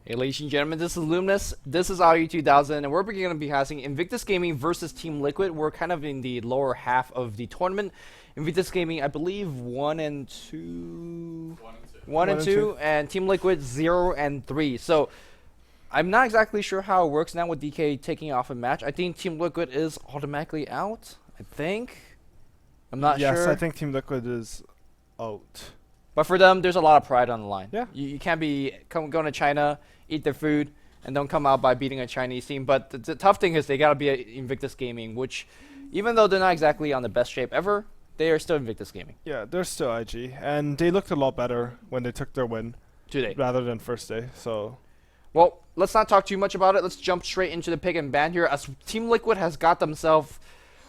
Hey, ladies and gentlemen, this is Luminous. This is RU 2000, and we're going to be having Invictus Gaming versus Team Liquid. We're kind of in the lower half of the tournament. Invictus Gaming, I believe, 1 and 2. 1 and 2, and Team Liquid 0 and 3. So I'm not exactly sure how it works now with DK taking off a match. I think Team Liquid is automatically out. I think. I'm not sure. Yes, I think Team Liquid is out. But for them, there's a lot of pride on the line. Yeah. You can't be going to China, eat their food, and don't come out by beating a Chinese team. But the tough thing is they got to be Invictus Gaming, which, even though they're not exactly on the best shape ever, they are still Invictus Gaming. Yeah, they're still IG, and they looked a lot better when they took their win Today. rather than first day. So, well, let's not talk too much about it. Let's jump straight into the pick and ban here, as Team Liquid has got themselves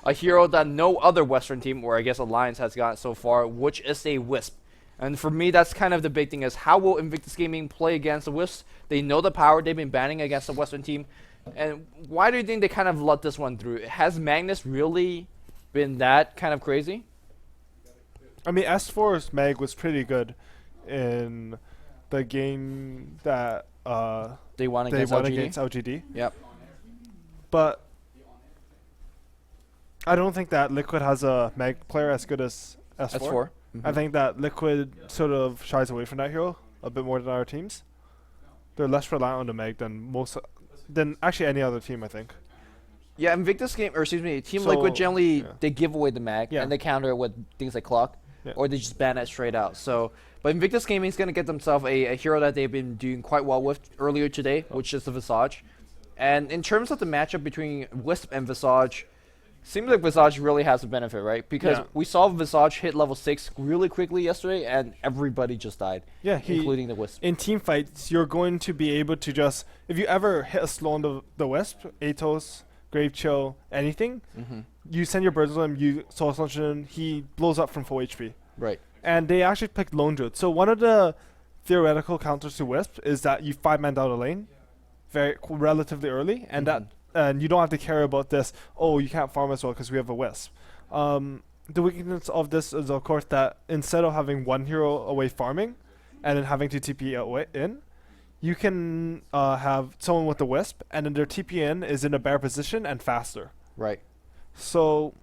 a hero that no other Western team, or I guess Alliance, has gotten so far, which is a Wisp. And for me, that's kind of the big thing, is how will Invictus Gaming play against the Wisps? They know the power. They've been banning against the Western team. And why do you think they kind of let this one through? Has Magnus really been that kind of crazy? I mean, S4's Meg was pretty good in the game that They won they against won LGD? against LGD. Yep. But I don't think that Liquid has a Meg player as good as S4. S4. I think that Liquid sort of shies away from that hero a bit more than our teams. They're less reliant on the Meg than actually any other team, I think. Yeah, Invictus game, or excuse me, Team So, Liquid generally yeah. they give away the mag Yeah. and they counter it with things like clock, Yeah. or they just ban it straight out. So, but Invictus Gaming is gonna get themselves a hero that they've been doing quite well with earlier today, which is the Visage. And in terms of the matchup between Wisp and Visage, seems like Visage really has a benefit, right? Because Yeah. we saw Visage hit level 6 really quickly yesterday, and everybody just died, Yeah, including the Wisp. in team fights, you're going to be able to just, if you ever hit a slow on the Wisp, Atos, Grave Chill, anything, you send your birds on him, you soul launch him, he blows up from full HP. Right. And they actually picked Lone Druid. So one of the theoretical counters to Wisp is that you 5-man down the lane relatively early, and and you don't have to care about this, oh, you can't farm as well because we have a Wisp. The weakness of this is, of course, that instead of having one hero away farming and then having to TP away in, you can have someone with the Wisp, and then their TP in is in a better position and faster. Right. So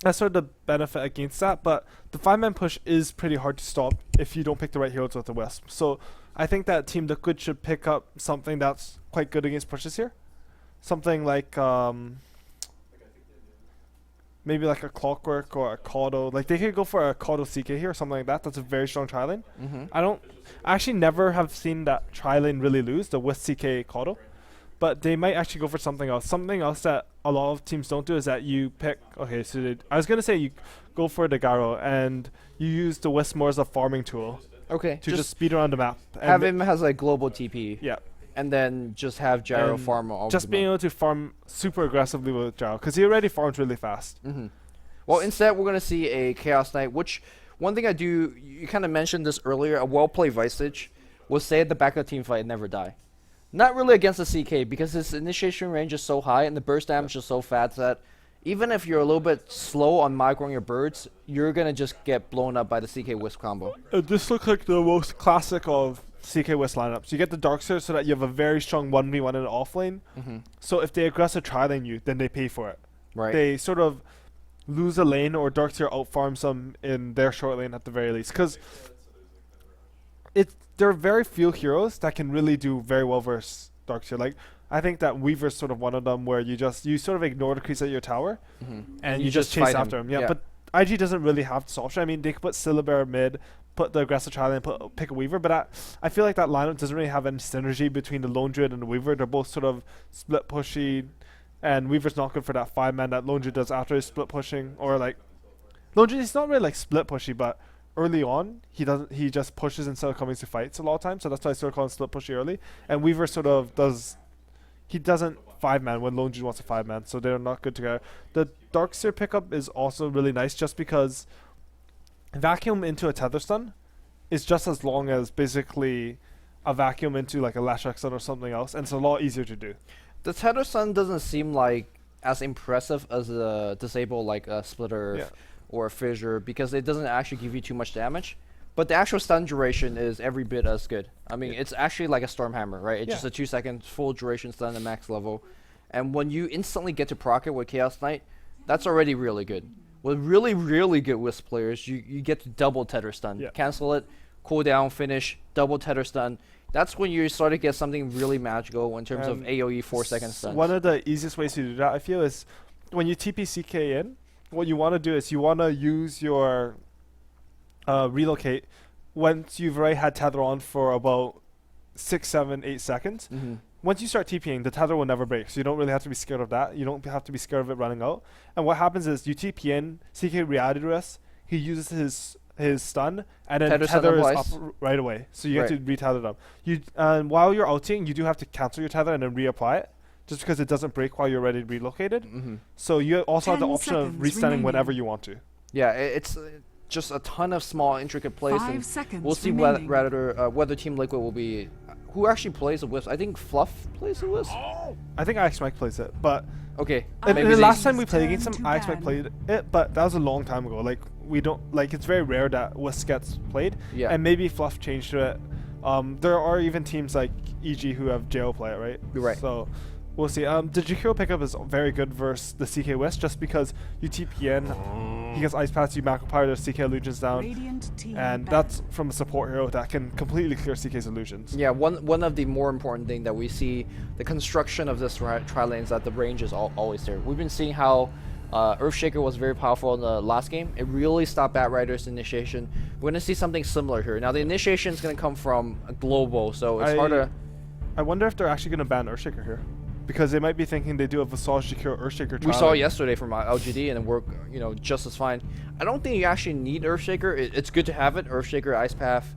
that's sort of the benefit against that, but the 5-man push is pretty hard to stop if you don't pick the right heroes with the Wisp. So I think that Team Liquid should pick up something that's quite good against pushes here. Something like maybe like a Clockwork or a Caudle. Like they could go for a Caudle CK here or something like that. That's a very strong tri-lane. I actually never have seen that tri-lane really lose, the with CK Caudle. But they might actually go for something else. Something else that a lot of teams don't do is that you pick, okay, so I was going to say you go for the Garo and you use the Wisp more as a farming tool Okay. to just speed around the map. have him as like global TP. Yeah. And then just have Gyro And farm all just the being map. able to farm super aggressively with Jao, because he already farms really fast. Well, instead we're gonna see a Chaos Knight, which one thing I do, you kind of mentioned this earlier, a well-played Visage will stay at the back of the team fight and never die. Not really against the CK, because his initiation range is so high and the burst damage is so fast that even if you're a little bit slow on microing your birds, you're gonna just get blown up by the CK Wisp combo. This looks like the most classic of CK Wisp lineups. You get the Darkseer so that you have a very strong 1v1 in the off lane. So if they aggressive tri-lane you, then they pay for it. Right. They sort of lose a lane, or Darkseer outfarms them in their short lane at the very least. Because there are very few heroes that can really do very well versus Darkseer. Like, I think that Weaver's sort of one of them where you sort of ignore the creeps at your tower and you just chase fight after him. Yeah, but IG doesn't really have this option. I mean, they could put Syllabear mid, put the aggressive tri-lane, pick a Weaver, but I feel like that lineup doesn't really have any synergy between the Lone Druid and the Weaver. They're both sort of split pushy, and Weaver's not good for that 5-man that Lone Druid does after his split pushing, or like Lone Druid is not really like split pushy, but early on he just pushes instead of coming to fights a lot of times, so that's why I sort of call him split pushy early. And Weaver sort of doesn't 5-man when Lone Druid wants a 5-man, so they're not good together. The Darkseer pickup is also really nice just because vacuum into a tether stun is just as long as basically a vacuum into like a Lashak stun or something else, and it's a lot easier to do. The Tether Stun doesn't seem like as impressive as a disable like a Splitter or a Fissure, because it doesn't actually give you too much damage. But the actual stun duration is every bit as good. I mean, it's actually like a Stormhammer, right? It's just a 2-second full duration stun at max level. And when you instantly get to proc it with Chaos Knight, that's already really good. With really, really good Wisp players, you get to double tether stun. Cancel it, cooldown, finish, double tether stun. That's when you start to get something really magical in terms of AoE 4-second stun. One of the easiest ways to do that, I feel, is when you TP CK in, what you want to do is you want to use your relocate once you've already had tether on for about 6, 7, 8 seconds. Once you start TPing, the tether will never break, so you don't really have to be scared of that. You don't have to be scared of it running out. And what happens is you TP in, CK reality rest, he uses his stun, and then tether is up right away. So you have to retether them. And while you're ulting, you do have to cancel your tether and then reapply it, just because it doesn't break while you're already relocated. So you also have the option of restunning whenever you want to. Yeah, it's just a ton of small, intricate plays. And we'll see whether Team Liquid will be... Who actually plays a Wisp? I think Fluff plays a Wisp. I think IXMAC plays it, but... Okay. The last time we played against him, IXMAC played it, but that was a long time ago. Like, we don't... Like, it's very rare that Wisp gets played. Yeah. And maybe Fluff changed to it. There are even teams like EG who have JO play it, right? You're right. So... We'll see. The Jakiro pickup is very good versus the CK Wisp, just because you TP in, he gets Ice Pass, you Macro Power, the CK illusions down, and that's from a support hero that can completely clear CK's illusions. Yeah, one of the more important thing that we see, the construction of this tri-lane is that the range is always there. We've been seeing how Earthshaker was very powerful in the last game. It really stopped Batrider's initiation. We're going to see something similar here. Now, the initiation is going to come from a global, so it's hard to... I wonder if they're actually going to ban Earthshaker here. Because they might be thinking they do a Visage Jakiro Earthshaker trial. We saw yesterday from LGD and it worked, just as fine. I don't think you actually need Earthshaker. It's good to have it. Earthshaker, Ice Path,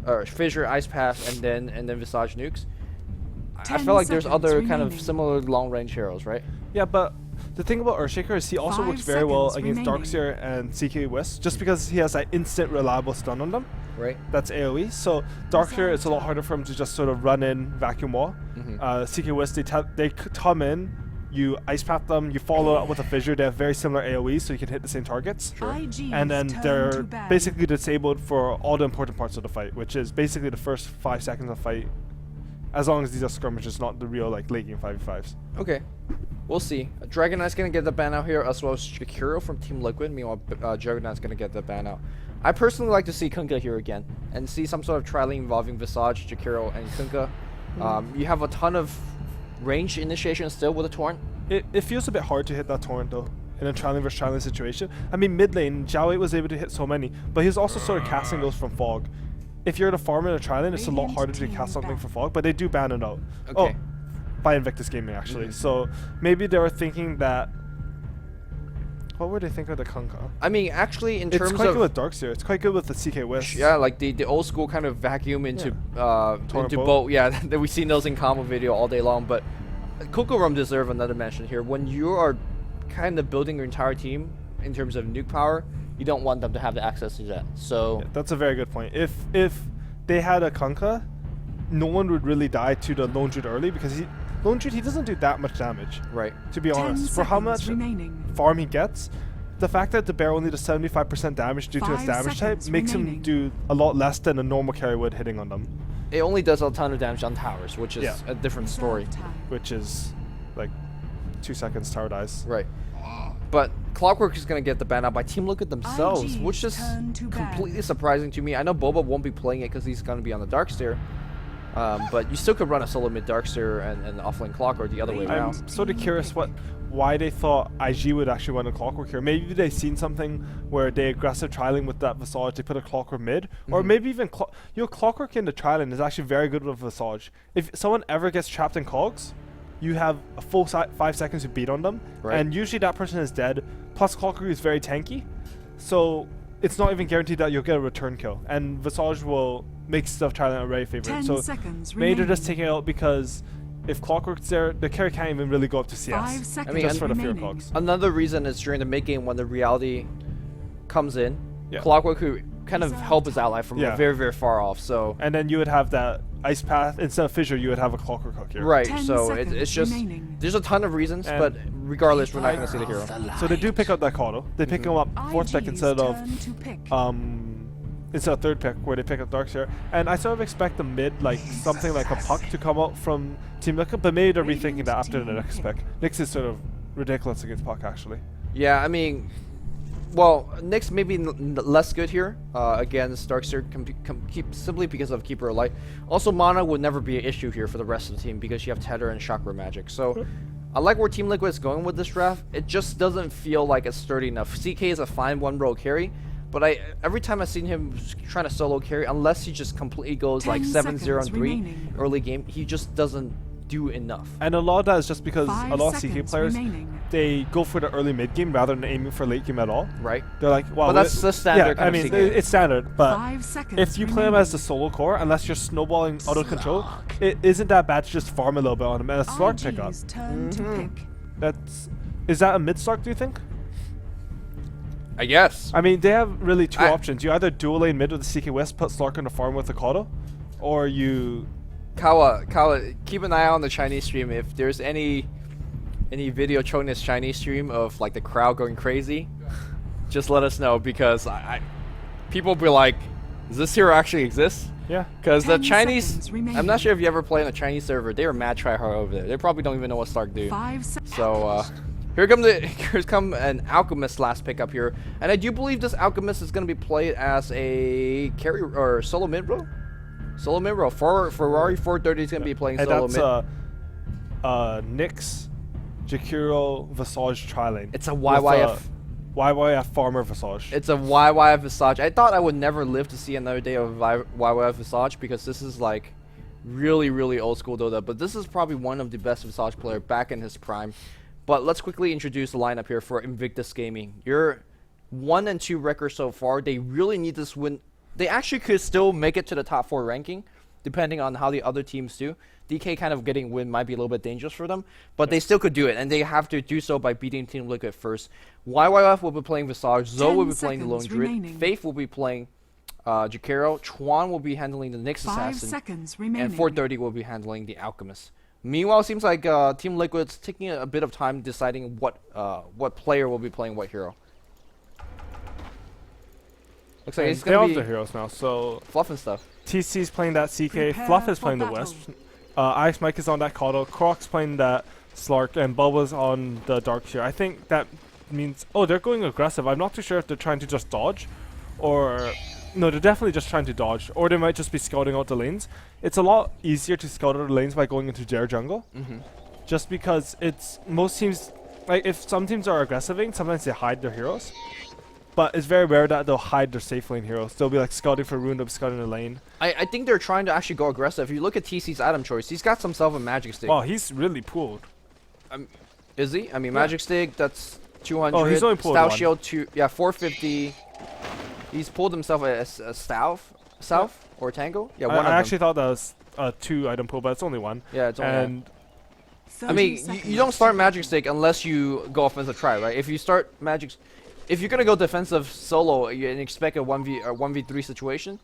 or Fissure, Ice Path, and then Visage nukes. I feel like there's other kind of similar long range heroes, right? Yeah, but the thing about Earthshaker is he also works very well against Darkseer and CK Wisp, just because he has that instant reliable stun on them. Right. That's AoE. So Darkseer, it's a lot harder for him to just sort of run in, vacuum wall. CK Wisp, they come in, you Ice Path them, you follow up with a Fissure. They have very similar AoE, so you can hit the same targets. And then they're basically disabled for all the important parts of the fight, which is basically the first 5 seconds of fight, as long as these are skirmishes, not the real like late game 5v5s. Okay. We'll see. Dragon Knight's going to get the ban out here, as well as Jakiro from Team Liquid. Meanwhile, Juggernaut's going to get the ban out. I personally like to see Kunkka here again, and see some sort of tri-lane involving Visage, Jakiro, and Kunkka. You have a ton of range initiation still with a Torrent. It feels a bit hard to hit that Torrent, though, in a tri-lane versus tri-lane situation. I mean, mid lane, Jiao was able to hit so many, but he's also sort of casting those from Fog. If you're at a farm in a tri-lane, it's a lot harder to cast something from Fog, but they do ban it out. Okay. By Invictus Gaming, actually. So maybe they were thinking that... What were they thinking of the Kunkka? I mean, actually, in terms of... It's quite good with Darkseer. It's quite good with the CK Wisp. Yeah, like the old school kind of vacuum into boat. Yeah, that we've seen those in combo video all day long. But Kokorum deserve another mention here. When you are kind of building your entire team in terms of nuke power, you don't want them to have the access to that. So yeah, that's a very good point. If they had a Kunkka, no one would really die to the Lone Druid early, because Lone Druid, he doesn't do that much damage. Right. To be honest. For how much farm he gets, the fact that the bear only does 75% damage due to his damage type makes him do a lot less than a normal carry would hitting on them. It only does a ton of damage on towers, which is a different story. Which is like 2 seconds tower dies. Right. But Clockwork is going to get the ban out by Team Liquid themselves, which is completely surprising to me. I know Boba won't be playing it because he's going to be on the Darkseer. But you still could run a solo mid Darkseer and offlane Clockwork the other way around. I'm sort of curious why they thought IG would actually run a Clockwork here. Maybe they've seen something where they aggressive trialing with that Visage, they put a Clockwork mid, or maybe even Clockwork in the trialing is actually very good with Visage. If someone ever gets trapped in cogs, you have a full 5 seconds to beat on them, and usually that person is dead. Plus Clockwork is very tanky, so it's not even guaranteed that you'll get a return kill, and Visage will make stuff trialing a very favorite. So maybe they're just taking it out because if Clockwork's there, the carry can't even really go up to CS. I mean, just for the fear cogs. Another reason is during the mid game when the reality comes in, Clockwork could kind of help his ally from very, very far off. So and then you would have that Ice Path instead of Fissure. You would have a Clockwork hook here. Right. So it's just there's a ton of reasons, but regardless, we're not going to see the hero. So they do pick up that Kodo. They pick him up 4th spec instead of It's a third pick where they pick up Darkseer, and I sort of expect the mid, like something like a Puck to come out from Team Liquid, but maybe they're rethinking that after the next pick. Nyx is sort of ridiculous against Puck, actually. Yeah, I mean, well, Nyx maybe less good here against Darkseer simply because of Keeper of Light. Also, Mana would never be an issue here for the rest of the team because you have Tether and Chakra Magic. So I like where Team Liquid is going with this draft. It just doesn't feel like it's sturdy enough. CK is a fine one-row carry, but every time I've seen him trying to solo carry, unless he just completely goes like 7-0 and 3 early game, he just doesn't do enough. And a lot of that is just because a lot of CK players, they go for the early mid game rather than aiming for late game at all. Right. They're like, well, but that's the standard. Yeah, I mean, it's standard. But if you play him as the remaining. solo core, unless you're snowballing auto control, it isn't that bad to just farm a little bit on him and a Slark pickup. RG's turn to pick. Is that a mid Slark? Do you think? I guess. I mean, they have really two options. You either dual lane mid with the CK Wisp, put Slark on the farm with the Kodo, or you. Kawa, keep an eye on the Chinese stream. If there's any video showing this Chinese stream of like the crowd going crazy, just let us know, because people will be like, does this hero actually exist? Yeah. Because the 10 Chinese, seconds remaining. I'm not sure if you ever play on a Chinese server. They are mad tryhard over there. They probably don't even know what Slark do. 5 seconds. So here's come an Alchemist last pick up here, and I do believe this Alchemist is going to be played as a carry or solo mid row. Solo mid row. Ferrari 430 is going to be playing And solo that's mid. Nyx, Jakiro, Visage tri-lane. It's a YYF. YYF Farmer Visage. It's a YYF Visage. I thought I would never live to see another day of YYF Visage, because this is like really, really old school Dota. But this is probably one of the best Visage player back in his prime. But let's quickly introduce the lineup here for Invictus Gaming. Your 1 and 2 record so far. They really need this win. They actually could still make it to the top 4 ranking, depending on how the other teams do. DK kind of getting win might be a little bit dangerous for them, but they still could do it, and they have to do so by beating Team Liquid first. YYF will be playing Visage, Zoe will be playing the Lone Druid, remaining. Faith will be playing Jakiro, Chuan will be handling the Nyx 5 Assassin, seconds remaining. and 430 will be handling the Alchemist. Meanwhile, it seems like Team Liquid's taking a bit of time deciding what player will be playing what hero. Looks like it's they all going have to their heroes now, so be Fluff and stuff. TC's playing that CK, Prepare Fluff is for playing the battle. Wisp, Ice Mike is on that Kodo, Croc's playing that Slark, and Bubba's on the Darkseer. I think that means, oh, they're going aggressive. I'm not too sure if they're trying to just dodge, or no, they're definitely just trying to dodge, or they might just be scouting out the lanes. It's a lot easier to scout out the lanes by going into their jungle, just because it's most teams, like if some teams are aggressiving, sometimes they hide their heroes. But it's very rare that they'll hide their safe lane heroes. They'll be like scouting for rune, they'll be scouting the lane. I think they're trying to actually go aggressive. If you look at TC's item choice, he's got himself a Magic Stick. Wow, he's really pooled. Is he? I mean, Yeah. Magic Stick, that's 200. Oh, he's only pulled Stout one. Shield, 450. He's pulled himself a South or Tango? Yeah, one of I them. actually thought that was a 2 item pool, but it's only one. Yeah, it's only one. And 30 I mean, seconds. you don't start Magic Stick unless you go offensive try, right? If you start if you're gonna go defensive solo and expect a 1v3 situation,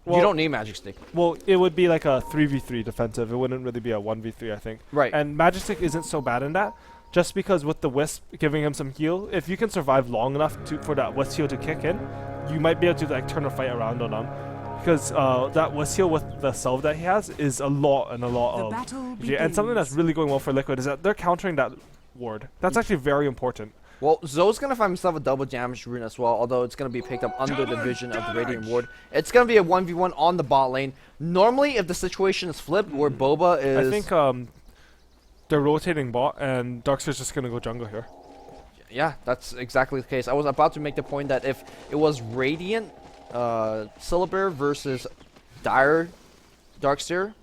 Well- you don't need Magic Stick. well, it would be like a 3v3 defensive. It wouldn't really be a 1v3, I think. Right. And Magic Stick isn't so bad in that, just because with the Wisp giving him some heal, if you can survive long enough for that Wisp heal to kick in, you might be able to like turn a fight around on him. Because that Wisp heal with the Self that he has is a lot and a lot The of... battle Yeah, and something that's begins. really going well for Liquid is that they're countering that ward. That's actually very important. Well, Zoe's gonna find himself a double damage rune as well, although it's gonna be picked up under the vision of the Radiant Ward. It's gonna be a 1v1 on the bot lane. Normally, if the situation is flipped, where Boba is... I think they're rotating bot, and Darkseer's just gonna go jungle here. Yeah, that's exactly the case. I was about to make the point that if it was Radiant Syllabear versus Dire Darkseer,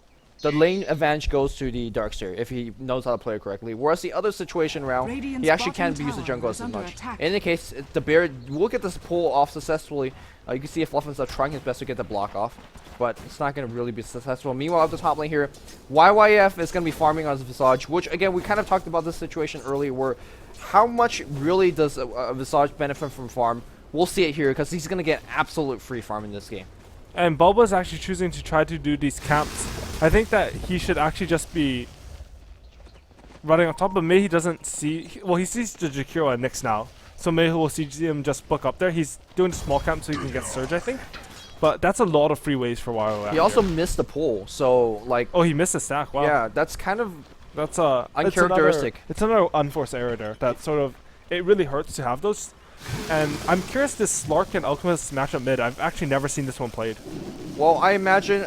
the lane advantage goes to the Darkseer if he knows how to play it correctly. Whereas the other situation around, Radiant's he actually bottom can't use the tower jungle is as under much. attack. In any case, the bear will get this pull off successfully. You can see if Fluff and stuff trying his best to get the block off, but it's not going to really be successful. Meanwhile, at the top lane here, YYF is going to be farming on his Visage, which again, we kind of talked about this situation earlier where how much really does a Visage benefit from farm? We'll see it here because he's going to get absolute free farm in this game. And Bulba's actually choosing to try to do these camps. I think that he should actually just be running on top, but maybe he doesn't see... Well, he sees the Jakiro and Nyx now, so maybe we'll see him just book up there. He's doing a small camp so he can get Surge, I think. But that's a lot of free waves for WarioWare. He also missed the pull, so like. Oh, he missed a stack. Wow. Yeah, that's kind of That's uncharacteristic. It's another unforced error there. That sort of it really hurts to have those. And I'm curious this Slark and Alchemist matchup mid. I've actually never seen this one played. Well, I imagine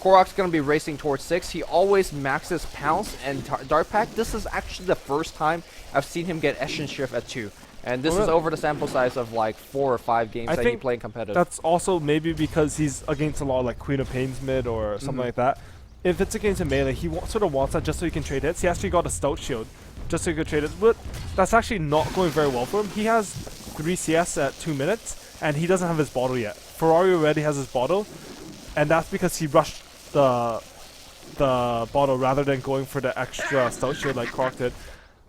Korok's going to be racing towards 6. He always maxes Pounce and Dark Pack. This is actually the first time I've seen him get Eshin Shift at 2. And this is over the sample size of like 4 or 5 games that he played competitive. That's also maybe because he's against a lot of like Queen of Pains mid or something like that. If it's against a melee, he sort of wants that just so he can trade hits. He actually got a Stout Shield just so he could trade hits. But that's actually not going very well for him. He has 3 CS at 2 minutes, and he doesn't have his bottle yet. Ferrari already has his bottle, and that's because he rushed the bottle rather than going for the extra Stout Shield like Croc did.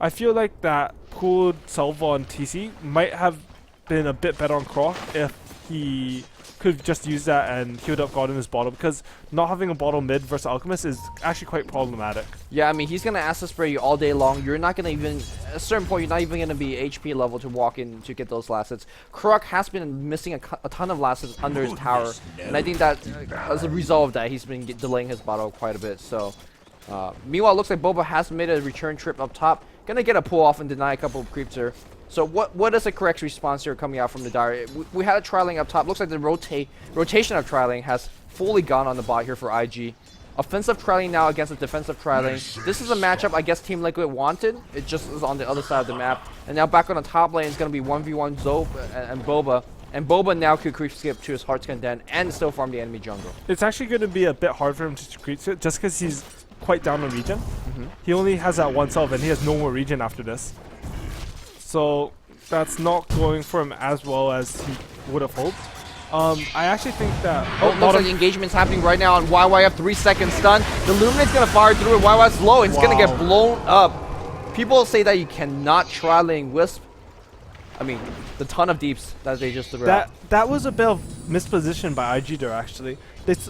I feel like that pooled Salva on TC might have been a bit better on Croc if he could have just used that and he would have gotten his bottle, because not having a bottle mid versus Alchemist is actually quite problematic. Yeah, I mean, he's going to acid spray you all day long. You're not going to even, at a certain point, you're not even going to be HP level to walk in to get those last hits. Kruk has been missing a ton of last hits under his tower, and I think that as a result of that, he's been delaying his bottle quite a bit. So, meanwhile, it looks like Boba has made a return trip up top. Going to get a pull off and deny a couple of creeps here. So what is the correct response here coming out from the Dire? We had a trialing up top. Looks like the rotation of trialing has fully gone on the bot here for IG. Offensive trialing now against a defensive trialing. This is a matchup I guess Team Liquid wanted. It just is on the other side of the map. And now back on the top lane is going to be 1v1 Zope and Boba. And Boba now could creep skip to his Heart's Content and still farm the enemy jungle. It's actually going to be a bit hard for him to creep skip just because he's quite down on regen. He only has that one self and he has no more regen after this. So that's not going for him as well as he would have hoped. I actually think that... looks like the engagement's happening right now on YYF, 3 second stun. The Luminate's going to fire through it. YYF's low. It's going to get blown up. People say that you cannot trialing Wisp. I mean, the ton of deeps that they just threw out. That was a bit of misposition by IG there, actually.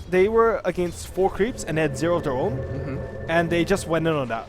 They were against 4 creeps and they had 0 of their own. And they just went in on that.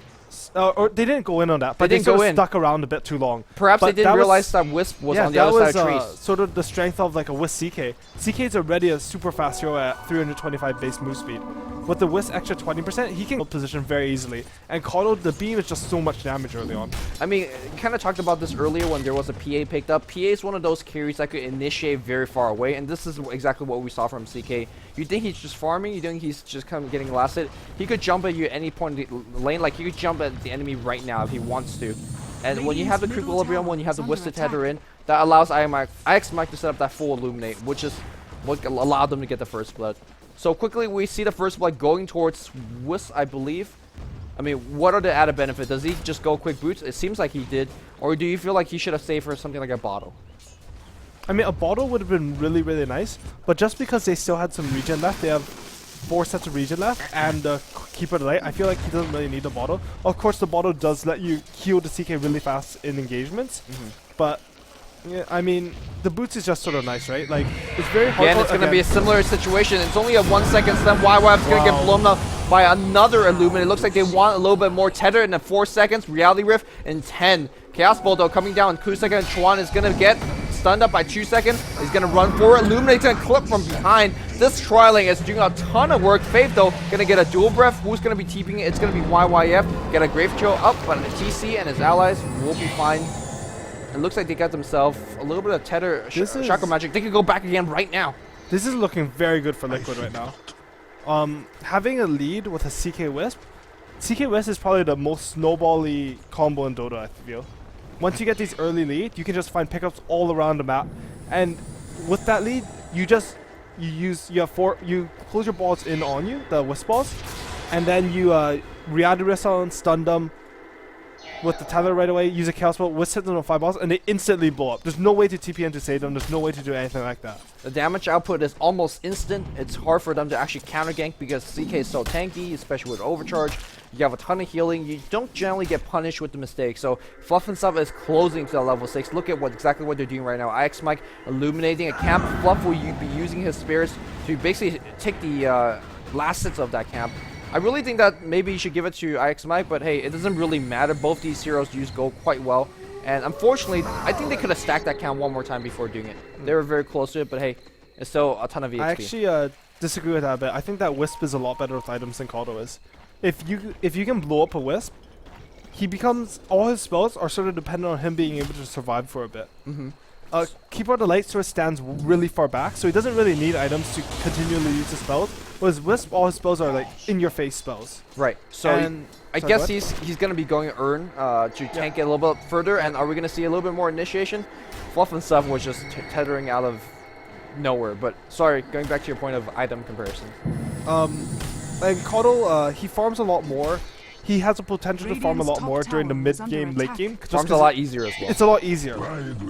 Or they didn't go in on that, but they sort of stuck around a bit too long. Perhaps they didn't realize that Wisp was on the other side of trees. Sort of the strength of like a Wisp CK. CK is already a super fast hero at 325 base move speed. With the Wisp extra 20%, he can hold position very easily. And Kodo, the beam is just so much damage early on. I mean, kind of talked about this earlier when there was a PA picked up. PA is one of those carries that could initiate very far away, and this is exactly what we saw from CK. You think he's just farming? You think he's just kind of getting last hit? He could jump at you at any point in the lane. Like, he could jump at the enemy right now if he wants to. And when you have the equilibrium, when you have the Wisp to tether in, that allows IX Mike to set up that full Illuminate, which is what allowed them to get the first blood. So quickly, we see the first blood going towards Wisp, I believe. I mean, what are the added benefits? Does he just go quick boots? It seems like he did. Or do you feel like he should have saved for something like a bottle? I mean, a bottle would have been really, really nice. But just because they still had some regen left, they have 4 sets of regen left, and Keeper Delay, I feel like he doesn't really need the bottle. Of course, the bottle does let you heal the CK really fast in engagements. But, yeah, I mean, the boots is just sort of nice, right? Like, it's very hard. Again, it's going to be a similar situation. It's only a 1 second stun. YYF's going to get blown up by another Illuminate. It looks like they want a little bit more tether in the 4 seconds. Reality Rift in 10. Chaos Bolt, though, coming down in 2 seconds. Chuan is going to get stunned up by 2 seconds. He's going to run forward. Illuminate's going to clip from behind. This trialing is doing a ton of work. Faith, though, going to get a dual breath. Who's going to be TPing it? It's going to be YYF. Get a Grave Chill up, but TC and his allies will be fine. It looks like they got themselves a little bit of tether chakra magic. They could go back again right now. This is looking very good for Liquid right now. Having a lead with a CK Wisp. CK Wisp is probably the most snowball-y combo in Dota, I feel. Once you get these early lead, you can just find pickups all around the map. And with that lead, you close your balls in on you, the Wisp balls, and then you Reality Rift on, stun them with the tether right away, use a Chaos Bolt, Wisp hit them on 5 balls, and they instantly blow up. There's no way to TP in to save them, there's no way to do anything like that. The damage output is almost instant. It's hard for them to actually counter gank because CK is so tanky, especially with overcharge. You have a ton of healing. You don't generally get punished with the mistake. So Fluff and stuff is closing to level 6. Look at exactly what they're doing right now. IX Mike illuminating a camp. Fluff will be using his spirits to basically take the last hits of that camp. I really think that maybe you should give it to IX Mike, but hey, it doesn't really matter. Both these heroes use go quite well. And unfortunately, I think they could have stacked that camp one more time before doing it. They were very close to it, but hey, It's still a ton of EXP. I actually disagree with that a bit. I think that Wisp is a lot better with items than Kato is. If you can blow up a Wisp, he becomes, all his spells are sort of dependent on him being able to survive for a bit. Keeper of the Light sort of stands really far back, so he doesn't really need items to continually use his spells. Whereas Wisp, all his spells are like in-your-face spells. Right. So I guess he's gonna be going Urn to tank it a little bit further. And are we gonna see a little bit more initiation? Fluff and Stuff was just tethering out of nowhere. But sorry, going back to your point of item comparison. And Kato, he farms a lot more. He has the potential to farm a lot more during the mid-game, late-game. Farms a lot easier as well. It's a lot easier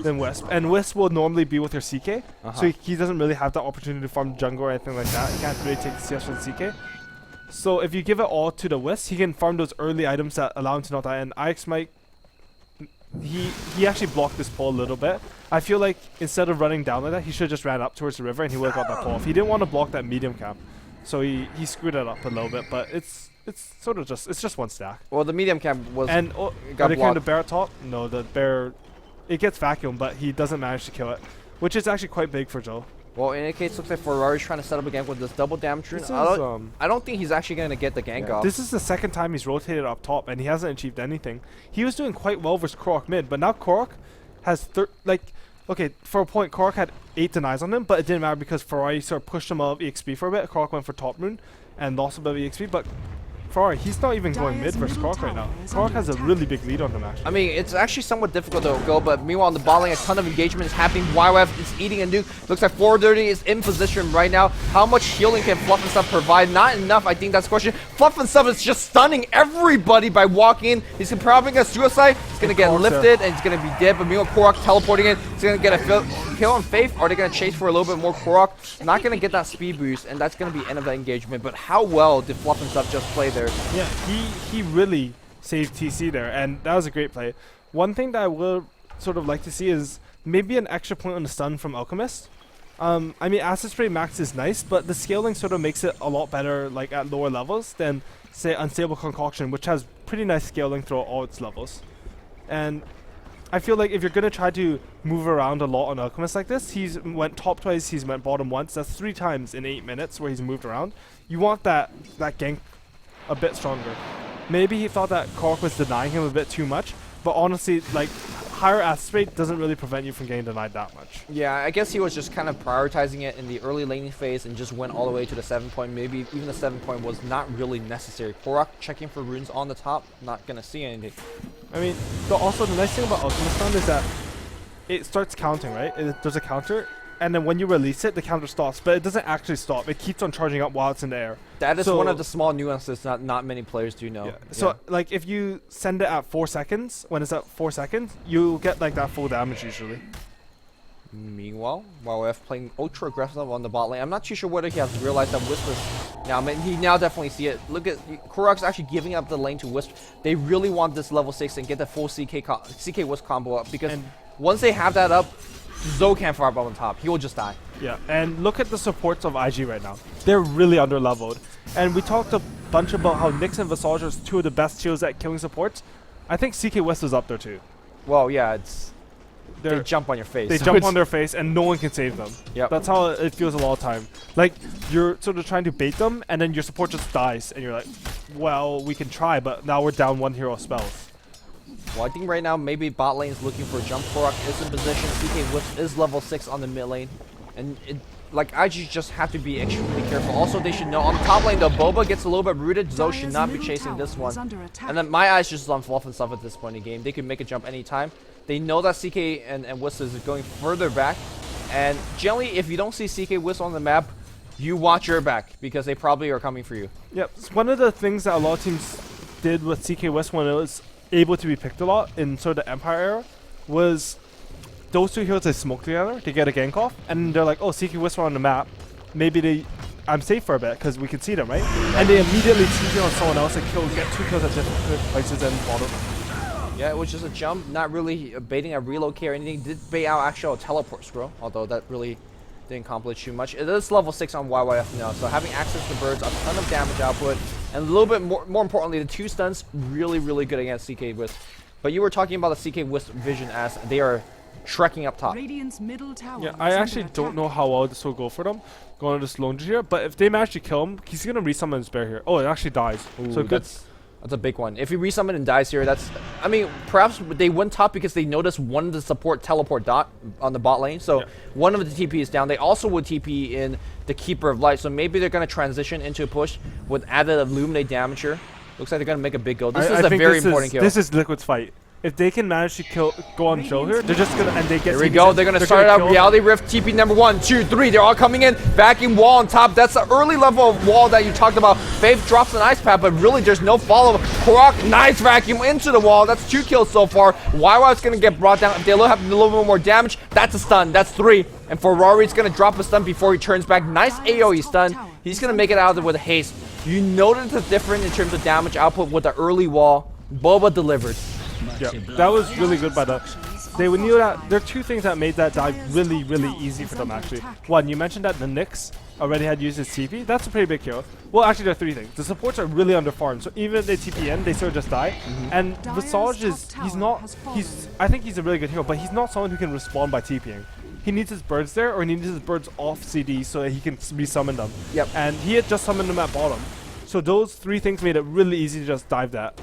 than Wisp. And Wisp will normally be with your CK, so he doesn't really have that opportunity to farm jungle or anything like that. He can't really take the CS from CK. So if you give it all to the Wisp, he can farm those early items that allow him to not die. And IX Mike, he actually blocked this pull a little bit. I feel like instead of running down like that, he should have just ran up towards the river and he would have got that pull off. He didn't want to block that medium camp, so he screwed it up a little bit. But it's sort of just one stack. Well, the medium camp was and got they blocked. the bear at top. No, the bear, it gets vacuumed, but he doesn't manage to kill it, which is actually quite big for Joe. Well, in any case, looks like Ferrari's trying to set up a gank with this double damage rune. I don't think he's actually going to get the gank off. This is the second time he's rotated up top, and he hasn't achieved anything. He was doing quite well versus Korok mid, but now Korok has okay, for a point, Korok had 8 denies on him, but it didn't matter because Ferrari sort of pushed him out of EXP for a bit. Korok went for top rune and lost a bit of EXP, but Ferrari, he's not even going mid versus Korok right now. Korok has a really big lead on him, actually. I mean, it's actually somewhat difficult to go, but meanwhile, on the bot lane, a ton of engagement is happening. YWF is eating a nuke. Looks like 430 is in position right now. How much healing can Fluff and Stuff provide? Not enough, I think that's the question. Fluff and Stuff is just stunning everybody by walking in. He's probably going to suicide. He's going to get lifted, and he's going to be dead, but meanwhile, Korok teleporting in. He's going to get a kill on Faith. Are they going to chase for a little bit more? Korok not going to get that speed boost, and that's going to be end of that engagement. But how well did Fluff and Stuff just play there? Yeah, he really saved TC there, and that was a great play. One thing that I would sort of like to see is maybe an extra point on the stun from Alchemist. I mean, Acid Spray Max is nice, but the scaling sort of makes it a lot better like at lower levels than, say, Unstable Concoction, which has pretty nice scaling throughout all its levels. And I feel like if you're going to try to move around a lot on Alchemist like this, he's went top twice, he's went bottom once. That's 3 times in 8 minutes where he's moved around. You want that gank a bit stronger. Maybe he thought that Korok was denying him a bit too much, but honestly, like, higher acid rate doesn't really prevent you from getting denied that much. Yeah, I guess he was just kind of prioritizing it in the early laning phase and just went all the way to the 7 point. Maybe even the 7 point was not really necessary. Korok checking for runes on the top, not gonna see anything. I mean, also the nice thing about Alchemist Stun is that it starts counting, right? There's a counter, and then when you release it, the counter stops, but it doesn't actually stop. It keeps on charging up while it's in the air. That is one of the small nuances that not many players do know. Yeah. So, like, if you send it at 4 seconds, when it's at 4 seconds, you get, like, that full damage usually. Meanwhile, YWF playing ultra aggressive on the bot lane. I'm not too sure whether he has realized that Wisp is now. I mean, he now definitely see it. Look at Korok's actually giving up the lane to Wisp. They really want this level 6 and get the full CK Wisp combo up, because once they have that up, Zoe can't fire up on top. He will just die. Yeah, and look at the supports of IG right now. They're really under-leveled. And we talked a bunch about how Nyx and Visage are 2 of the best heals at killing supports. I think CK Wisp is up there too. Well, yeah, they jump on your face. They jump on their face and no one can save them. Yep. That's how it feels a lot of time. Like, you're sort of trying to bait them and then your support just dies and you're like, well, we can try, but now we're down 1 hero spells. Well, I think right now maybe bot lane is looking for a jump. Korok is in position. CK Wisp is level 6 on the mid lane. And like, IG just have to be extremely careful. Also, they should know on the top lane, though, Boba gets a little bit rooted. Zoe should not be chasing this one. And then my eyes just on Fluff and Stuff at this point in the game. They could make a jump anytime. They know that CK and Wisp is going further back. And generally, if you don't see CK Wisp on the map, you watch your back, because they probably are coming for you. Yep. It's one of the things that a lot of teams did with CK Wisp when it was able to be picked a lot in sort of the Empire era was those 2 heroes, they smoke together to get a gank off, and they're like, oh, CK Wisp are on the map. Maybe I'm safe for a bit because we can see them, right? And they immediately TP on someone else and get 2 kills at different places and bottom. Yeah, it was just a jump, not really baiting a relocate or anything. Did bait out actual teleport scroll, although that really didn't accomplish too much. It is level 6 on YYF now, so having access to birds, a ton of damage output, and a little bit more importantly, the 2 stuns, really good against CK Wisp. But you were talking about the CK Wisp vision as they are trekking up top. Radiant's middle tower Yeah, I is actually under don't attack. know how well this will go for them, going on this lone here. But if they manage to kill him, he's gonna resummon his bear here. Oh, it actually dies. Ooh, So good. that's a big one. If he resummon and dies here, that's... I mean, perhaps they went top because they noticed one of the support teleport dot on the bot lane. So Yeah. one of the TP is down. They also would TP in the Keeper of Light. So maybe they're going to transition into a push with added Illuminate damage here. Looks like they're going to make a big go. This is a think very this important kill. This is Liquid's fight. If they can manage to go on kill here, they're just gonna and they get. Here we go. They're going to start out kill Reality Rift TP number 1, 2, 3. They're all coming in. Backing wall on top. That's the early level of wall that you talked about. Faith drops an ice pad, but really there's no follow. Korok, nice vacuum into the wall. That's 2 kills so far. YY's going to get brought down. If they have a little bit more damage, that's a stun. That's 3. And Ferrari's going to drop a stun before he turns back. Nice AoE stun. He's going to make it out of there with a haste. You noticed the difference in terms of damage output with the early wall. Boba delivered. Yeah, that was really good by the. They knew that there are 2 things that made that dive really, really easy for them actually. One, you mentioned that the Nyx already had used his TP. That's a pretty big kill. Well, actually, there are 3 things. The supports are really underfarmed, so even if they TP in, they sort of just die. And Visage I think he's a really good hero, but he's not someone who can respond by TPing. He needs his birds there, or he needs his birds off CD so that he can resummon them. Yep. And he had just summoned them at bottom. So those 3 things made it really easy to just dive that.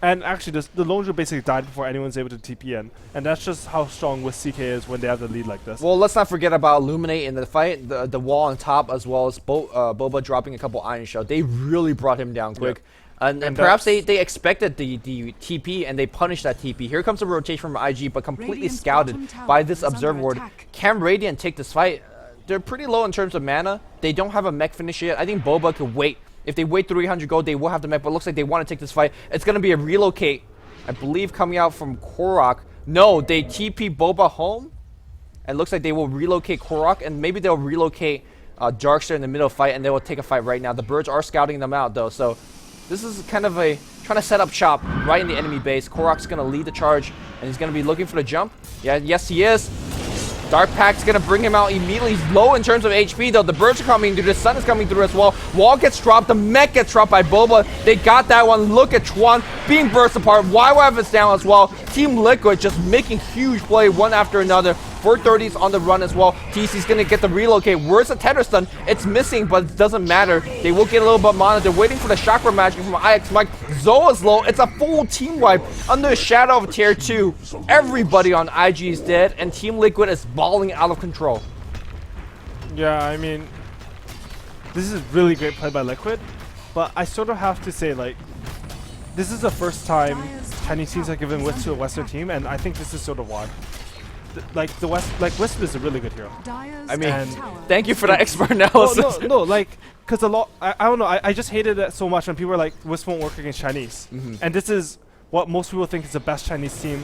And actually, the lone Druid basically died before anyone's able to TP in. And that's just how strong Wisp CK is when they have the lead like this. Well, let's not forget about Illuminate in the fight, the wall on top, as well as Boba dropping a couple Iron Shell. They really brought him down quick. Yep. And perhaps they expected the TP and they punished that TP. Here comes a rotation from IG, but completely Radiant's scouted bottom tower by this is under Observer Ward. attack. Can Radiant take this fight? They're pretty low in terms of mana. They don't have a mech finish yet. I think Boba could wait. If they wait 300 gold, they will have the mech, but it looks like they want to take this fight. It's going to be a relocate, I believe, coming out from Korok. No, they TP Boba home. And it looks like they will relocate Korok, and maybe they'll relocate Darkster in the middle of the fight, and they will take a fight right now. The birds are scouting them out, though, so this is kind of a trying to set up shop right in the enemy base. Korok's going to lead the charge, and he's going to be looking for the jump. Yeah, yes, he is. Dark Pack's going to bring him out immediately. He's low in terms of HP, though. The birds are coming through. The sun is coming through as well. Wall gets dropped. The mech gets dropped by Boba. They got that one. Look at Chuan being burst apart. YYF is down as well. Team Liquid just making huge play one after another. 430's on the run as well. TC's going to get the relocate. Where's the tether stun? It's missing, but it doesn't matter. They will get a little bit of mana. They're waiting for the chakra magic from IX Mike. Zoa's low. It's a full team wipe under the shadow of tier 2. Everybody on IG is dead, and Team Liquid is balling out of control. Yeah, I mean, this is really great play by Liquid, but I sort of have to say, like, this is the first time Chinese teams have given Wisp to a Western team, and I think this is sort of why. Wisp is a really good hero. I mean, And thank you for that expert No, analysis. no, like, because I don't know, I just hated it so much when people were like, Wisp won't work against Chinese. And this is what most people think is the best Chinese team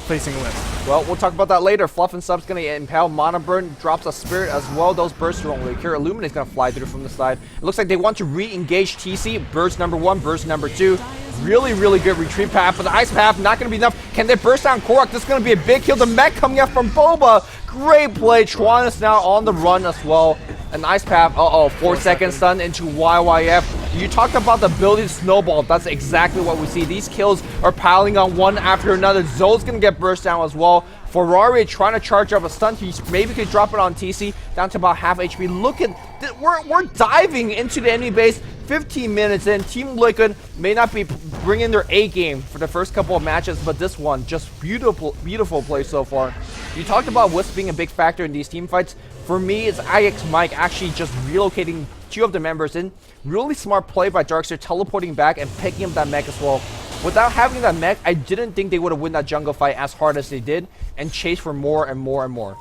facing Wisp. Well, we'll talk about that later. Fluff and Sub's going to impale. Mana Burn drops a Spirit as well. Those bursts are only cure. Illuminate's going to fly through from the side. It looks like they want to re-engage TC. Burst number 1, burst number 2. Really, really good retreat path, but the ice path not going to be enough. Can they burst down Korok? This is going to be a big kill. The mech coming up from Boba. Great play. Chuan is now on the run as well. An ice path. 4-second stun into YYF. You talked about the ability to snowball. That's exactly what we see. These kills are piling on one after another. Zoe's going to get burst down as well. Ferrari trying to charge up a stun. He maybe could drop it on TC down to about half HP. Look at we're diving into the enemy base. 15 minutes in. Team Liquid may not be bringing their A game for the first couple of matches, but this one just beautiful play so far. You talked about Wisp being a big factor in these team fights. For me, it's IX Mike actually just relocating 2 of the members in. Really smart play by Darkster, teleporting back and picking up that mech as well. Without having that mech, I didn't think they would have won that jungle fight as hard as they did and chase for more and more and more.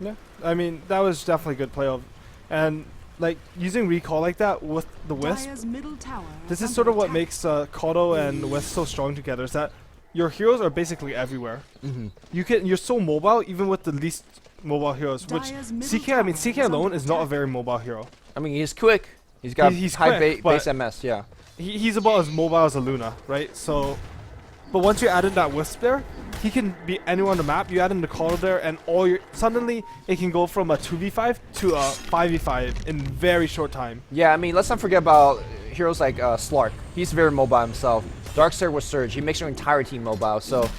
Yeah, I mean, that was definitely a good play. And, like, using recall like that with the Wisp, this is sort of what makes Kodo and Wisp so strong together, is that your heroes are basically everywhere. You're so mobile, even with the least mobile heroes, which CK alone is not a very mobile hero. I mean, he's quick. He's got He's high quick, base MS, yeah. He's about as mobile as a Luna, right? So, but once you add in that Wisp there, he can be anywhere on the map. You add in the Kodo there, and suddenly it can go from a 2v5 to a 5v5 in very short time. Yeah, I mean, let's not forget about heroes like Slark. He's very mobile himself. Darkseer with Surge. He makes your entire team mobile. So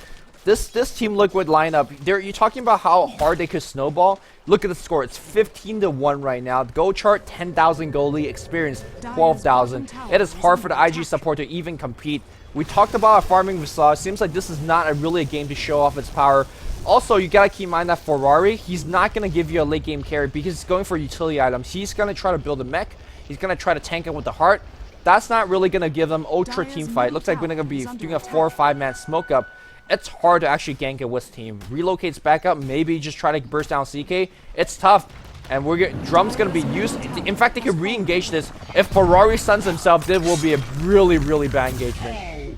This Team Liquid lineup, you're talking about how hard they could snowball. Look at the score. It's 15-1 right now. Go chart 10,000 goalie, experience 12,000. It is hard for the IG support to even compete. We talked about our farming we saw. It seems like this is not really a game to show off its power. Also, you gotta keep in mind that Ferrari, he's not gonna give you a late game carry because he's going for utility items. He's gonna try to build a mech. He's gonna try to tank it with the heart. That's not really gonna give them ultra team fight. Looks like we're gonna be doing a 4 or 5 man smoke up. It's hard to actually gank a Wisp team. Relocates back up, maybe just try to burst down CK. It's tough, and Drum's gonna be used. In fact, they could re-engage this. If Ferrari stuns himself, this will be a really bad engagement.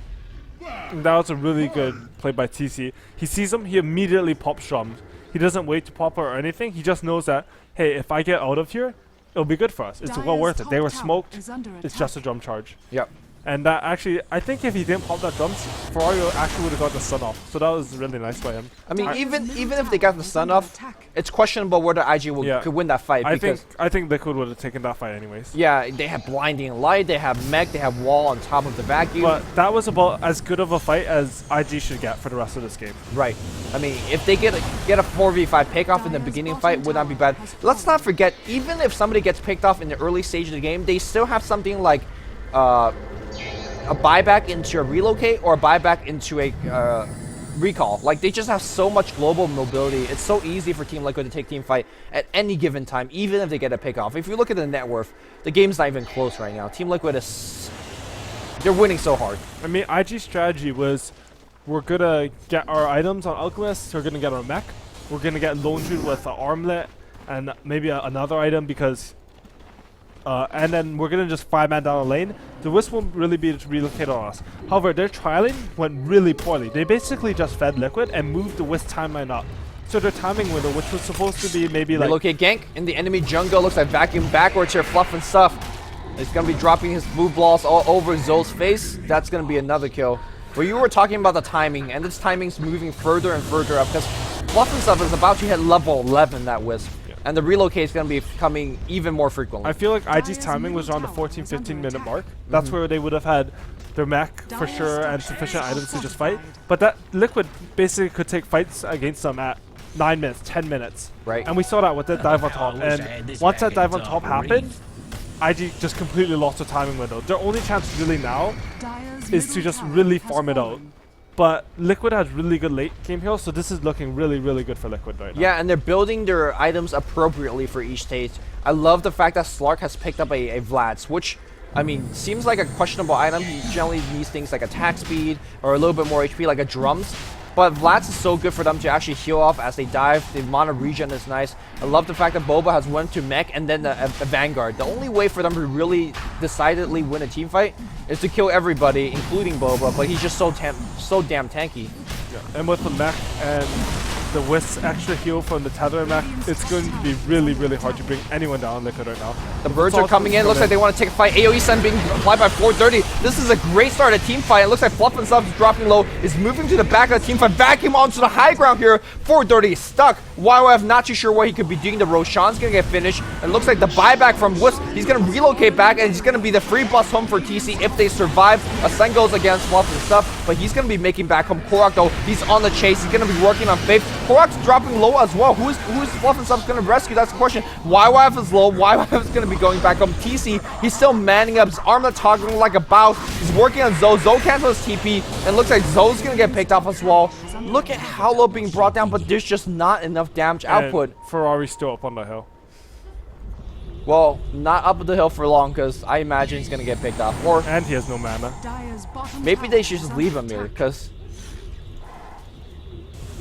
That was a really good play by TC. He sees him, he immediately pops Drum. He doesn't wait to pop her or anything. He just knows that, hey, if I get out of here, it'll be good for us. It's well worth it. They were smoked. It's just a Drum charge. Yep. And that actually, I think if he didn't pop that Drums, Ferrari actually would have got the stun off. So that was really nice by him. I mean, even if they got the stun off, it's questionable whether IG could win that fight. I think Liquid would have taken that fight anyways. Yeah, they have blinding light, they have mech, they have wall on top of the vacuum. But that was about as good of a fight as IG should get for the rest of this game. Right. I mean, if they get a 4v5 pick off in the beginning fight, would not be bad. Let's not forget, even if somebody gets picked off in the early stage of the game, they still have something like a buyback into a relocate or a buyback into a recall. Like, they just have so much global mobility. It's so easy for Team Liquid to take team fight at any given time, even if they get a pick off. If you look at the net worth, the game's not even close right now. Team Liquid they're winning so hard. I mean, IG's strategy was, we're gonna get our items on Alchemist, we're gonna get our mech, we're gonna get Lone Druid with an armlet and maybe another item because and then we're gonna just 5-man down a lane. The Wisp won't really be able to relocate on us. However, their trialing went really poorly. They basically just fed Liquid and moved the Wisp timeline up. So their timing window, which was supposed to be maybe like... Relocate gank in the enemy jungle. Looks like vacuum backwards here, Fluff and Stuff. He's gonna be dropping his move balls all over Zoe's face. That's gonna be another kill. Well, you were talking about the timing, and this timing's moving further and further up because Fluff and Stuff is about to hit level 11, that Wisp. And the relocate is going to be coming even more frequently. I feel like IG's timing was around the 14-15 minute mark. That's where they would have had their mech for sure and sufficient items to just fight. But that Liquid basically could take fights against them at 9 minutes, 10 minutes. Right. And we saw that with that dive on top. And once that dive on top happened, IG just completely lost their timing window. Their only chance really now is to just really farm it out. But Liquid has really good late game heals, so this is looking really good for Liquid right now. Yeah, and they're building their items appropriately for each stage. I love the fact that Slark has picked up a Vlad's, which, I mean, seems like a questionable item. He generally needs things like attack speed or a little bit more HP, like a Drums. But Vlad's is so good for them to actually heal off as they dive. The mono regen is nice. I love the fact that Boba has went to mech and then a Vanguard. The only way for them to really decidedly win a team fight is to kill everybody, including Boba, but he's just so damn tanky. Yeah. And with the mech and the Wisp extra heal from the Tether mech, it's going to be really hard to bring anyone down on Liquid right now. The birds are coming in. Looks like they want to take a fight. AoE stun being applied by 430. This is a great start at team fight. It looks like Fluff and Stuff is dropping low, is moving to the back of the team fight. Vacuum onto the high ground here. 430 stuck. YYF not too sure what he could be doing. The Roshan's going to get finished. And looks like the buyback from Wisp, he's going to relocate back, and he's going to be the free bus home for TC if they survive. A stun goes against Fluff and Stuff, but he's going to be making back home. Korok, though, he's on the chase. He's going to be working on Faith. Korok's dropping low as well. Who's Fluff and Stuff going to rescue? That's the question. YYF is low. YYF is going to be going back home. TC, he's still manning up. His armlet toggling like a bow. He's working on Zoe. Zoe cancels his TP, and looks like Zoe's going to get picked off as well. Look at how low being brought down, but there's just not enough damage output. Ferrari's still up on the hill. Well, not up the hill for long, because I imagine he's going to get picked off. And he has no mana. Maybe they should just leave him here, because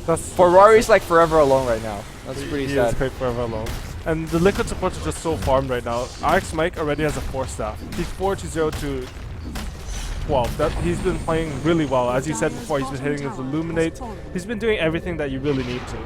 Ferrari's like forever alone right now. That's pretty sad. He is quite forever alone. And the Liquid supports are just so farmed right now. RX Mike already has a 4 staff. He's 4-0 to 12. He's been playing really well. As you said before, he's been hitting his Illuminate. He's been doing everything that you really need to.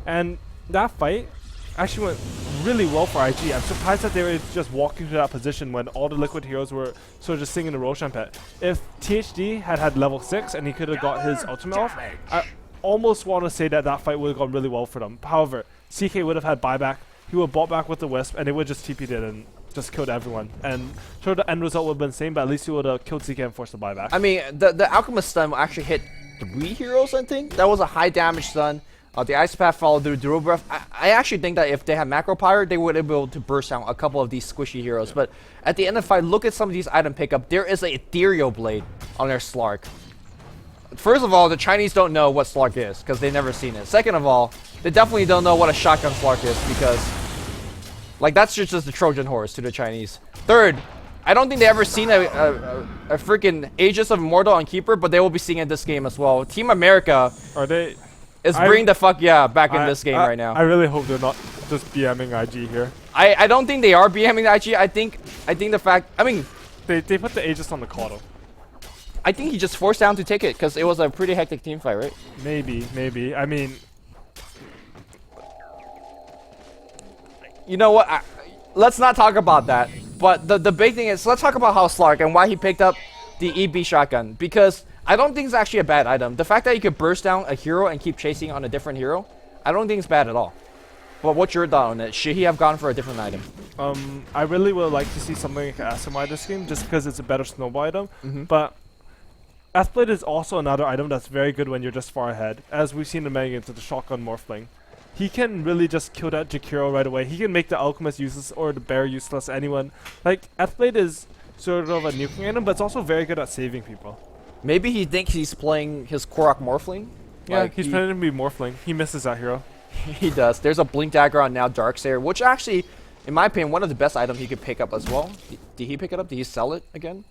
And that fight actually went really well for IG. I'm surprised that they were just walking to that position when all the Liquid heroes were sort of just singing the Roshan pet. If THD had level 6 and he could have got his ultimate off, I almost want to say that that fight would have gone really well for them. However, CK would have had buyback. He would have bought back with the Wisp, and they would just TP'd it, and just killed everyone. And sure, the end result would have been the same, but at least he would have killed ZK and forced the buyback. I mean, the Alchemist stun actually hit 3 heroes, I think. That was a high damage stun. The Ice Path followed through Dual Breath. I actually think that if they had Macro Pyre, they would have been able to burst down a couple of these squishy heroes. But at the end of the fight, look at some of these item pickup. There is a Ethereal Blade on their Slark. First of all, the Chinese don't know what Slark is, because they've never seen it. Second of all, they definitely don't know what a shotgun Slark is, because like that's just the Trojan horse to the Chinese. Third, I don't think they ever seen a freaking Aegis of Immortal on Keeper, but they will be seeing it this game as well. Team America is bringing the fuck back in this game right now. I really hope they're not just BMing IG here. I don't think they are BMing the IG. I think the fact, I mean, they put the Aegis on the Caudle. I think he just forced down to take it because it was a pretty hectic team fight, right? Maybe. I mean, you know what? Let's not talk about that. But the big thing is, let's talk about how Slark and why he picked up the EB shotgun, because I don't think it's actually a bad item. The fact that you could burst down a hero and keep chasing on a different hero, I don't think it's bad at all. But what's your thought on it? Should he have gone for a different item? I really would like to see something like SMI this game, just because it's a better snowball item. But Athblade is also another item that's very good when you're just far ahead, as we've seen in the metagames with the shotgun morphling. He can really just kill that Jakiro right away. He can make the Alchemist useless or the Bear useless, anyone. Like, Athblade is sort of a nuking item, but it's also very good at saving people. Maybe he thinks he's playing his Korok Morphling? Yeah, like he's planning to be Morphling. He misses that hero. He does. There's a Blink Dagger on now Darkseer, which actually, in my opinion, one of the best items he could pick up as well. Did he pick it up? Did he sell it again?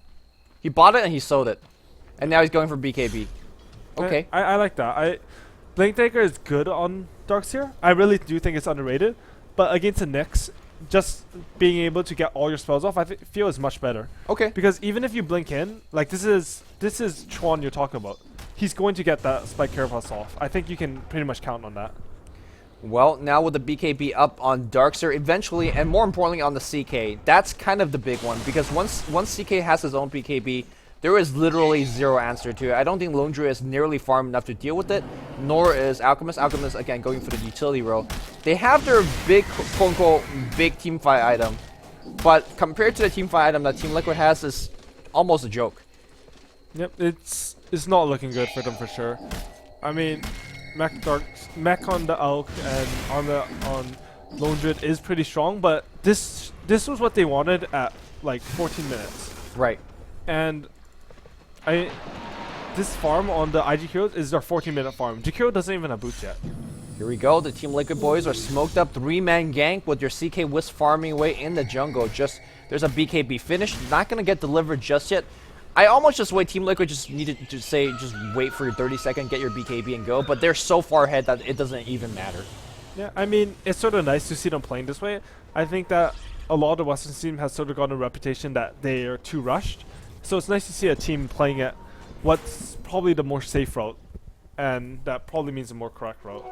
He bought it and he sold it. And now he's going for BKB. Okay. I like that. Blink Dagger is good on Darkseer. I really do think it's underrated. But against the Nyx, just being able to get all your spells off, I feel is much better. Okay. Because even if you blink in, like this is Chuan you're talking about. He's going to get that Spike Carapace off. I think you can pretty much count on that. Well, now with the BKB up on Darkseer eventually, and more importantly on the CK, that's kind of the big one. Because once CK has his own BKB, there is literally zero answer to it. I don't think Lone Druid is nearly farm enough to deal with it, nor is Alchemist. Alchemist, again, going for the utility role. They have their big, quote-unquote, big team fight item, but compared to the team fight item that Team Liquid has, is almost a joke. Yep, it's not looking good for them for sure. I mean, mech on the Alk and on Lone Druid is pretty strong, but this was what they wanted at like 14 minutes. Right. And this farm on the IG heroes is their 14-minute farm. Jakiro doesn't even have boots yet. Here we go. The Team Liquid boys are smoked up 3-man gank with your CK Wisp farming away in the jungle. Just there's a BKB finish. Not gonna get delivered just yet. I almost just wait. Team Liquid just needed to say just wait for your 30-second, get your BKB and go. But they're so far ahead that it doesn't even matter. Yeah, I mean it's sort of nice to see them playing this way. I think that a lot of the Western team has sort of gotten a reputation that they are too rushed. So it's nice to see a team playing at what's probably the more safe route, and that probably means the more correct route.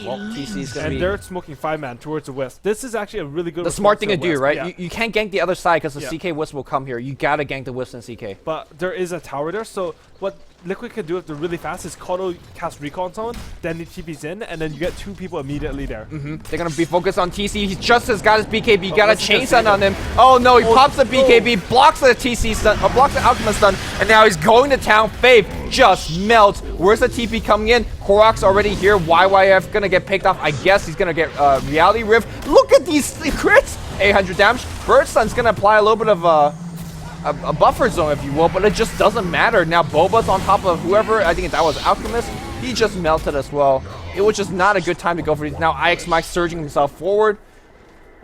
Well, TC's gonna and they're smoking 5-man towards the Wisp. This is actually a really good. The smart thing to do, right? Yeah. You can't gank the other side because the CK Wisp will come here. You gotta gank the Wisp and CK. But there is a tower there, so what Liquid can do if they're really fast is Caudle cast Recon on someone, then he TP's in, and then you get 2 people immediately there. They're gonna be focused on TC. He just has got his BKB. You got a chain stun on him. Oh no, he pops the BKB, blocks the TC stun, or blocks the Alchemist stun, and now he's going to town. Faith just melts. Where's the TP coming in? Korok's already here. YYF gonna get picked off. I guess he's gonna get Reality Rift. Look at these crits! 800 damage. Bird Stun's gonna apply a little bit of a buffer zone, if you will, but it just doesn't matter. Now Boba's on top of whoever. I think that was Alchemist. He just melted as well. It was just not a good time to go for these. Now IX Mike surging himself forward.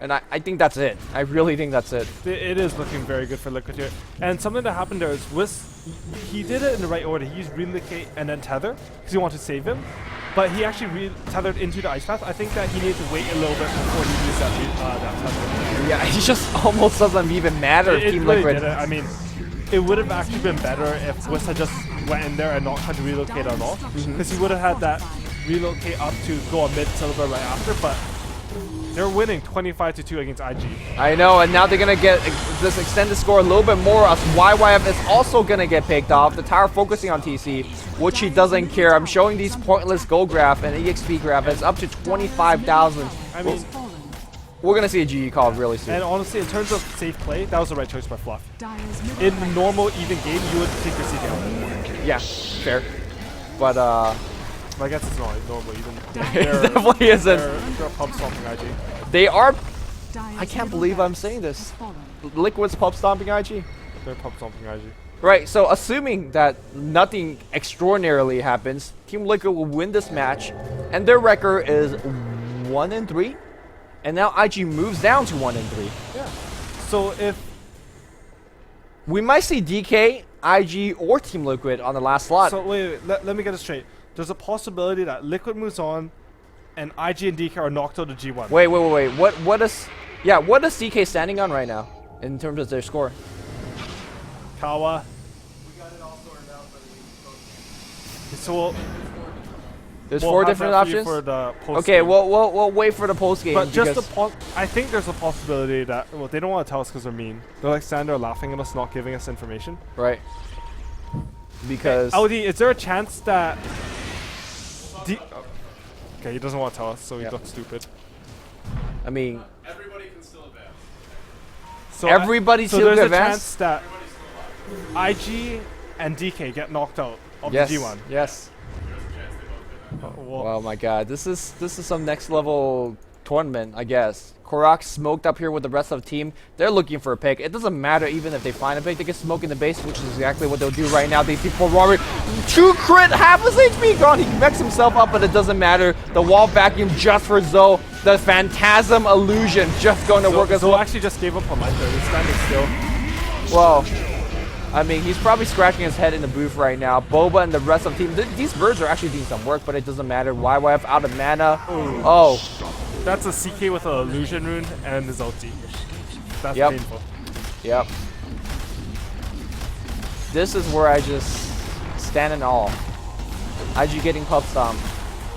And I think that's it. I really think that's it. It is looking very good for Liquid here. And something that happened there is he did it in the right order. He used relocate and then tether because he wanted to save him. But he actually tethered into the Ice Path. I think that he needed to wait a little bit before he used that tether. Yeah, he just almost doesn't even matter if Team really Liquid. I mean, it would have actually been better if Wisp had just went in there and not tried to relocate at all. Because he would have had that relocate up to go on mid-syllable right after, but they're winning 25-2 against IG. I know, and now they're going to get this extended score a little bit more as YYF is also going to get picked off. The tower focusing on TC, which he doesn't care. I'm showing these pointless gold graph and EXP graph. It's up to 25,000. I mean, We're gonna see a GG call really soon. And honestly, in terms of safe play, that was the right choice by Fluff. In the normal even game, you would take your CK out. Yeah, fair. But I guess it's not normal even. it definitely isn't. They're pump stomping IG. They are. I can't believe I'm saying this. Liquid's pub stomping IG. They're pump stomping IG. Right. So assuming that nothing extraordinarily happens, Team Liquid will win this match, and their record is 1-3, and now IG moves down to 1-3. Yeah. So if we might see DK, IG, or Team Liquid on the last slot. So wait. Let me get it straight. There's a possibility that Liquid moves on, and IG and DK are knocked out of G1. Wait. What is DK standing on right now in terms of their score? Kawa. We got it all sorted out, but So There's we'll four have different that for you options. for the post Okay, game. we'll wait for the post game. But just I think there's a possibility that they don't want to tell us because they're mean. They're like standing there laughing at us, not giving us information. right. Because Audi, is there a chance that? Okay, he doesn't want to tell us, so he looks stupid. I mean, everybody can still advance. So everybody's so still there's a advance? chance that IG and DK get knocked out of yes, the G1. yes. Well, Oh my God, this is some next level tournament, I guess. Korok smoked up here with the rest of the team. They're looking for a pick. It doesn't matter even if they find a pick. They can smoke in the base, which is exactly what they'll do right now. They see Ferrari. 2 crit, half his HP gone. He mechs himself up, but it doesn't matter. The wall vacuum just for Zoe. The Phantasm Illusion just going to work as well. actually just gave up on life there. He's standing still. Well, I mean, he's probably scratching his head in the booth right now. Boba and the rest of the team, these birds are actually doing some work, but it doesn't matter. YYF out of mana. Ooh. Oh. That's a CK with an illusion rune and his ulti. That's Yep. painful. Yep. This is where I just stand in awe. IG getting pub stomped.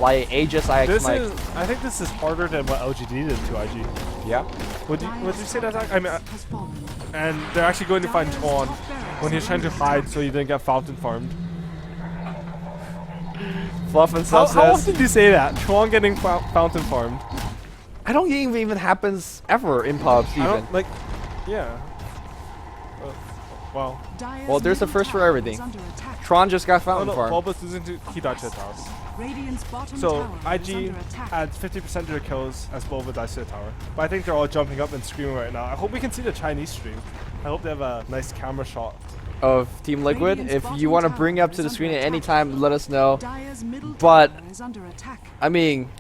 Like Aegis IX Mike. I think this is harder than what LGD did to IG. Yeah. Would you say that? I mean, and they're actually going to find Tron when he's trying to hide so he didn't get fountain farmed. Fluff and How stuff often says. do you say that? Tron getting fountain farmed. I don't think it even happens ever in pubs I even. don't like. Yeah. Well. Well, there's a first for everything. Tron just got Oh fountain no, farm. Bulba's losing to he died to the tower. So IG adds 50% of their kills as Bulba dies to the tower. But I think they're all jumping up and screaming right now. I hope we can see the Chinese stream. I hope they have a nice camera shot. Of Team Liquid. If you want to bring up to the screen at any time, let us know. But I mean,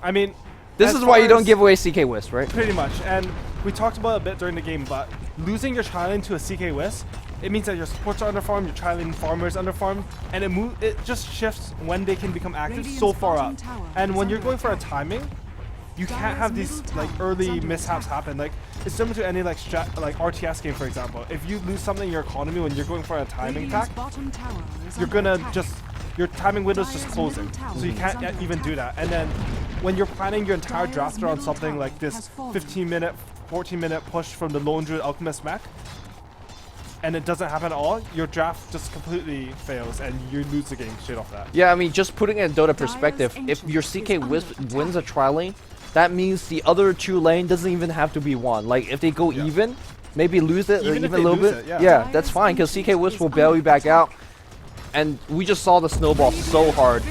this is why you don't give away CK Wisp, right? Pretty much. And we talked about it a bit during the game, but losing your trialing to a CK Wisp, it means that your supports are underfarmed, your trialing farmers underfarmed, and it just shifts when they can become active so far up. And when you're going for a timing, you can't have these like early mishaps happen. Like it's similar to any like RTS game, for example. If you lose something in your economy when you're going for a timing attack, you're gonna your timing window's just closing, so you can't even do that. And then when you're planning your entire draft around something like this 15-minute, 14-minute push from the Lone Druid Alchemist mech, and it doesn't happen at all, your draft just completely fails and you lose the game straight off that. Yeah, I mean, just putting it in Dota perspective, if your CK Wisp wins a tri lane, that means the other 2 lane doesn't even have to be won. Like, if they go even, maybe lose it even a little bit. Yeah, that's fine, because CK Wisp will bail you back out. And we just saw the snowball so hard.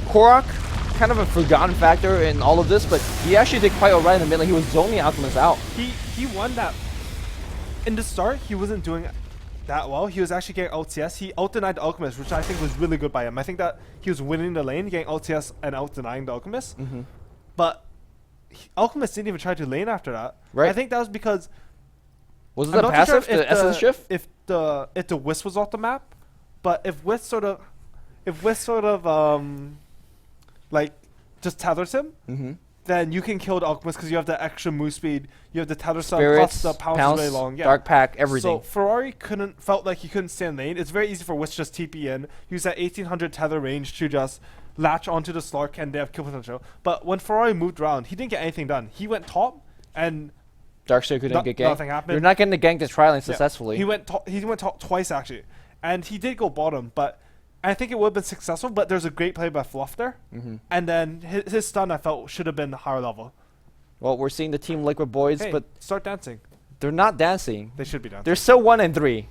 Korok, kind of a forgotten factor in all of this, but he actually did quite alright in the middle. He was zoning Alchemist out. He won that. In the start, he wasn't doing that well. He was actually getting LTS. He out-denied the Alchemist, which I think was really good by him. I think that he was winning the lane, getting LTS and out-denying the Alchemist. But Alchemist didn't even try to lane after that. Right. I think that was because Was it I'm the not too sure passive, the essence shift? If the Wisp was off the map, but if Wisp sort of like just tethers him, then you can kill the Alchemist because you have the extra move speed, you have the tether stun plus the pounce really long. Yeah. Dark Pack, everything. So Ferrari felt like he couldn't stay in lane. It's very easy for Wisp just TP in, use that 1800 tether range to just latch onto the Slark and they have kill potential. But when Ferrari moved around, he didn't get anything done. He went top and Darkseid couldn't get ganked. nothing happened. You're not getting the gank that's trialing successfully. He went top twice actually, and he did go bottom, but I think it would have been successful. But there's a great play by Fluff there, and then his stun I felt should have been higher level. Well, we're seeing the Team Liquid boys, Hey, but start dancing. they're not dancing. They should be dancing. They're still 1 and 3.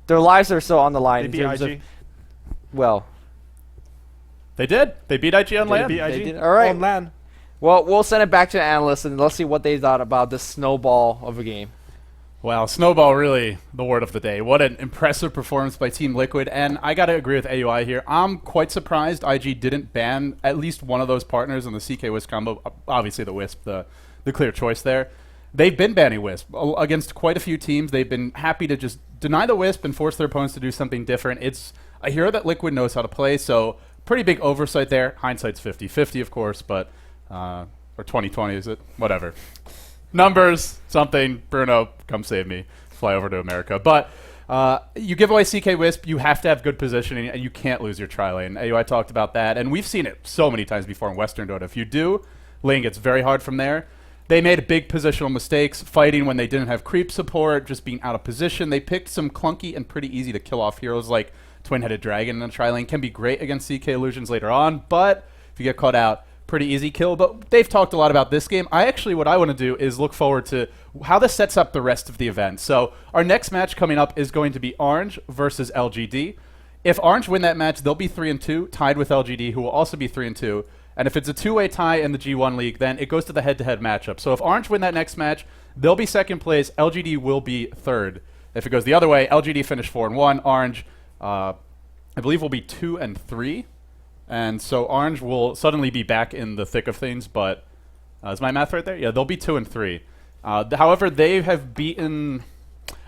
Their lives are still on the line They in beat terms IG. of. Well, They did. They beat IG on They LAN. beat IG. They did. All right. On LAN. well, we'll send it back to the analysts and let's see what they thought about this snowball of a game. Wow, Snowball really the word of the day. What an impressive performance by Team Liquid. And I got to agree with AUI here. I'm quite surprised IG didn't ban at least one of those partners in the CK Wisp combo. Obviously the Wisp, the clear choice there. They've been banning Wisp against quite a few teams. They've been happy to just deny the Wisp and force their opponents to do something different. It's a hero that Liquid knows how to play, so pretty big oversight there. Hindsight's 50-50, of course, but or 20/20 is it? Whatever. Numbers, something. Bruno, come save me. Fly over to America. But you give away CK Wisp, you have to have good positioning, and you can't lose your tri-lane. AUI talked about that, and we've seen it so many times before in Western Dota. If you do, lane gets very hard from there. They made big positional mistakes, fighting when they didn't have creep support, just being out of position. They picked some clunky and pretty easy to kill off heroes like Twin-Headed Dragon in the tri-lane. Can be great against CK Illusions later on, but if you get caught out, pretty easy kill. But they've talked a lot about this game. What I want to do is look forward to how this sets up the rest of the event. So our next match coming up is going to be Orange versus LGD. If Orange win that match, they'll be 3-2, tied with LGD, who will also be 3-2. And if it's a two-way tie in the G1 League, then it goes to the head-to-head matchup. So if Orange win that next match, they'll be second place. LGD will be third. If it goes the other way, LGD finish 4-1. Orange, I believe, will be 2-3. And so Orange will suddenly be back in the thick of things. But is my math right there? Yeah, they'll be 2-3. However, they have beaten...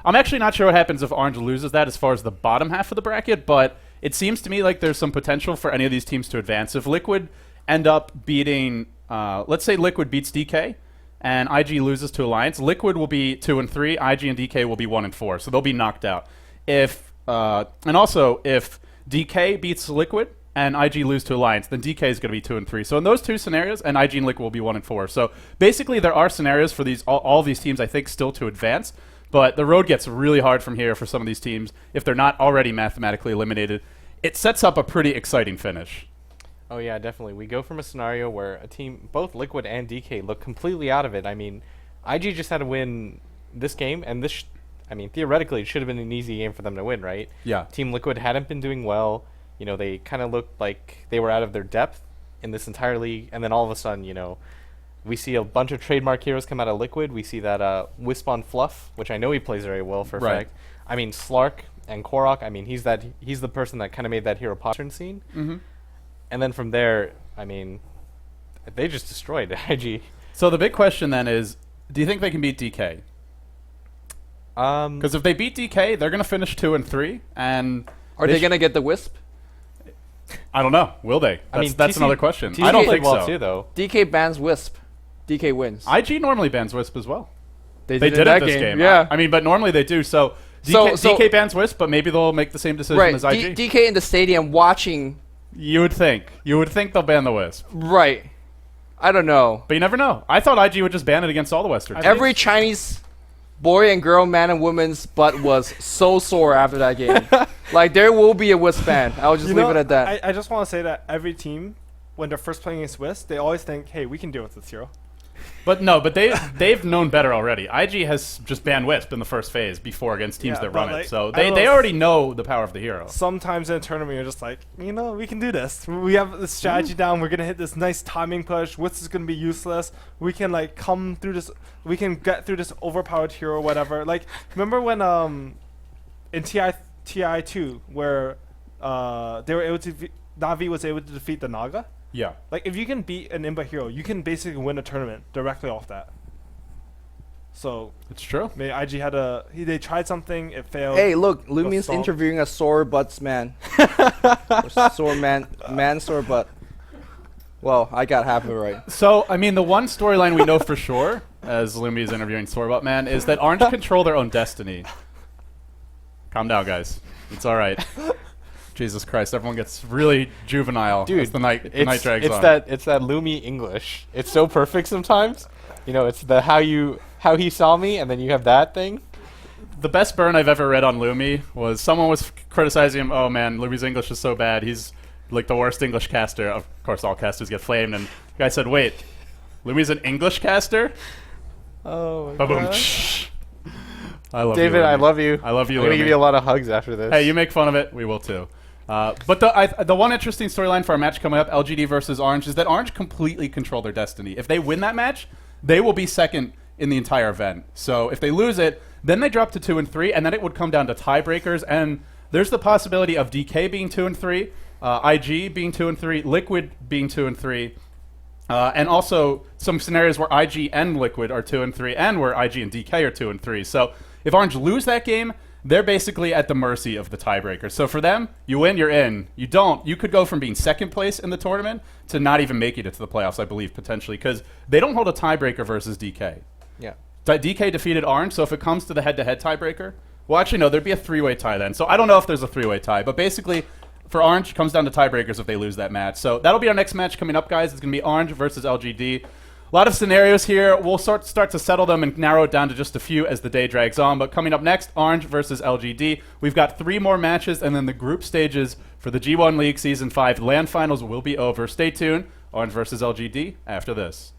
I'm actually not sure what happens if Orange loses that as far as the bottom half of the bracket, but it seems to me like there's some potential for any of these teams to advance. If Liquid end up beating, let's say Liquid beats DK and IG loses to Alliance, Liquid will be 2-3, IG and DK will be 1-4, so they'll be knocked out. If and also if DK beats Liquid and IG lose to Alliance, then DK is going to be 2-3. So in those two scenarios, and IG and Liquid will be 1-4. So basically, there are scenarios for these all of these teams, I think, still to advance. But the road gets really hard from here for some of these teams if they're not already mathematically eliminated. It sets up a pretty exciting finish. Oh yeah, definitely. We go from a scenario where a team, both Liquid and DK, look completely out of it. I mean, IG just had to win this game, and this, I mean, theoretically, it should have been an easy game for them to win, right? Yeah. Team Liquid hadn't been doing well. You know, they kind of looked like they were out of their depth in this entire league, and then all of a sudden, you know, we see a bunch of trademark heroes come out of Liquid. We see that Wisp on Fluff, which I know he plays very well for a Right. fact. I mean, Slark and Korok, I mean, he's the person that kind of made that hero pattern scene. Mm-hmm. And then from there, I mean, they just destroyed IG. So the big question then is, do you think they can beat DK? Because if they beat DK, they're going to finish 2-3, and Are they going to get the Wisp? I don't know. Will they? I mean, That's TC another question. TC I don't played think well so. too, though. DK bans Wisp. DK wins. IG normally bans Wisp as well. They They did did in it that this game. Yeah. I mean, but normally they do. So DK, So- DK bans Wisp, but maybe they'll make the same decision right. as IG. DK in the stadium watching. You would think. You would think they'll ban the Wisp. Right. I don't know. But you never know. I thought IG would just ban it against all the Western teams. Every Chinese boy and girl, man and woman's butt was so sore after that game. Like, there will be a Wisp ban. I'll just leave it at that. I just want to say that every team, when they're first playing against Swiss, they always think, hey, we can deal with this hero. But no, but they've known better already. IG has just banned Wisp in the first phase before against teams Yeah, that but run it. like, So I don't they know. already know the power of the hero. Sometimes in a tournament, you're just like, you know, we can do this. We have the strategy down. We're going to hit this nice timing push. What's is going to be useless. We can, like, come through this. We can get through this overpowered hero or whatever. Like, remember when in TI2 where they were able to Navi was able to defeat the Naga? Yeah. Like, if you can beat an Imba hero, you can basically win a tournament directly off that. So, It's true. maybe IG had they tried something, it failed. Hey, look, Lumi's stalled. interviewing a sore butts man. Or sore man sore butt. Well, I got half of it right. So, I mean, the one storyline we know for sure, as Lumi is interviewing Sorbot Man, is that Orange control their own destiny. Calm down, guys. It's all right. Jesus Christ, everyone gets really juvenile Dude, as the night drags on. It's that Lumi English. It's so perfect sometimes. You know, it's the how he saw me, and then you have that thing. The best burn I've ever read on Lumi was someone was criticizing him. Oh man, Lumi's English is so bad. He's like the worst English caster. Of course, all casters get flamed. And the guy said, "Wait, Lumi's an English caster. Oh, Ba-boom. I love David, you, I Lumi. love you. I love you, I'm gonna Lumi. give you a lot of hugs after this. Hey, you make fun of it, we will too. But the one interesting storyline for our match coming up, LGD versus Orange, is that Orange completely control their destiny. If they win that match, they will be second in the entire event. So if they lose it, then they drop to 2 and 3, and then it would come down to tiebreakers. And there's the possibility of DK being 2 and 3, IG being 2 and 3, Liquid being 2 and 3. And also some scenarios where IG and Liquid are 2 and 3, and where IG and DK are 2 and 3. So if Orange lose that game, they're basically at the mercy of the tiebreaker. So for them, you win, you're in. You don't, you could go from being second place in the tournament to not even making it to the playoffs, I believe, potentially, because they don't hold a tiebreaker versus DK. Yeah. DK defeated Orange, so if it comes to the head-to-head tiebreaker, well, actually, no, there'd be a three-way tie then. So I don't know if there's a three-way tie, but basically, for Orange, it comes down to tiebreakers if they lose that match. So that'll be our next match coming up, guys. It's going to be Orange versus LGD. A lot of scenarios here. We'll start to settle them and narrow it down to just a few as the day drags on. But coming up next, Orange versus LGD. We've got 3 more matches, and then the group stages for the G1 League Season 5 LAN Finals will be over. Stay tuned. Orange versus LGD after this.